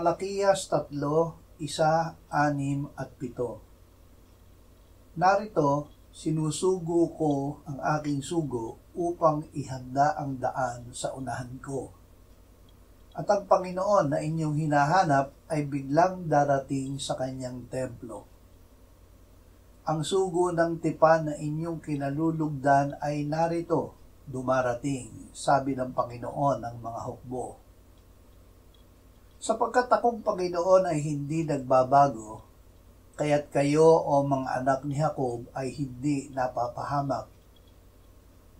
Malakiyas 3, 1, 6 at 7. Narito, sinusugo ko ang aking sugo upang ihanda ang daan sa unahan ko. At ang Panginoon na inyong hinahanap ay biglang darating sa kanyang templo. Ang sugo ng tipan na inyong kinalulugdan ay narito, dumarating, sabi ng Panginoon ng mga hukbo. Sapagkat akong Panginoon ay hindi nagbabago, kaya't kayo o mga anak ni Jacob ay hindi napapahamak.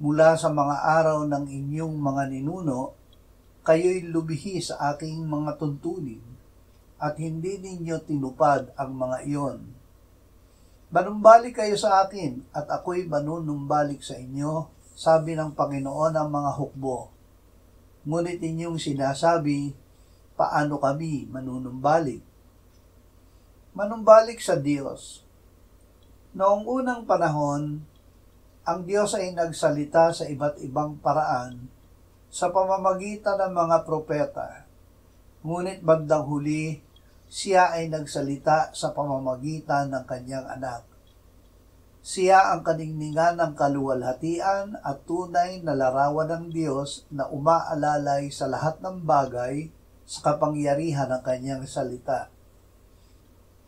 Mula sa mga araw ng inyong mga ninuno, kayo'y lubihi sa aking mga tuntunin, at hindi ninyo tinupad ang mga iyon. Manumbalik kayo sa akin, at ako'y manunumbalik sa inyo, sabi ng Panginoon ng mga hukbo. Ngunit inyong sinasabi, paano kami manunumbalik? Manumbalik sa Diyos. Noong unang panahon, ang Diyos ay nagsalita sa iba't ibang paraan sa pamamagitan ng mga propeta. Ngunit bandang huli, siya ay nagsalita sa pamamagitan ng kanyang anak. Siya ang kaningningan ng kaluwalhatian at tunay na larawan ng Diyos na umaalalay sa lahat ng bagay sa kapangyarihan ng kanyang salita.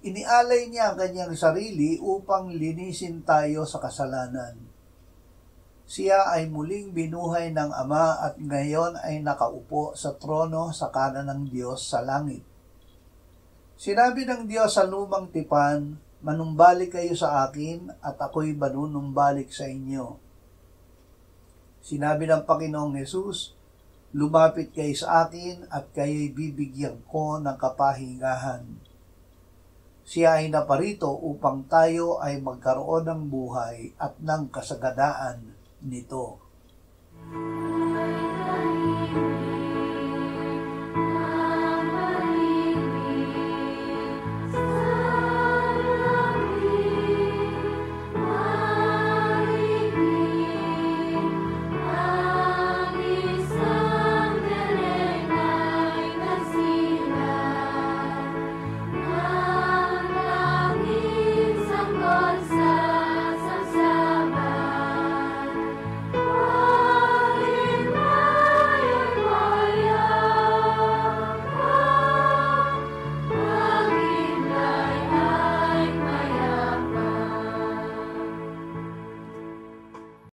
Inialay niya ang kanyang sarili upang linisin tayo sa kasalanan. Siya ay muling binuhay ng Ama at ngayon ay nakaupo sa trono sa kanan ng Diyos sa langit. Sinabi ng Diyos sa lumang tipan, manumbalik kayo sa akin at ako'y manunumbalik sa inyo. Sinabi ng Panginoong Hesus, lumapit kayo sa akin at kayo'y bibigyan ko ng kapahingahan. Siya ay naparito upang tayo ay magkaroon ng buhay at ng kasaganaan nito.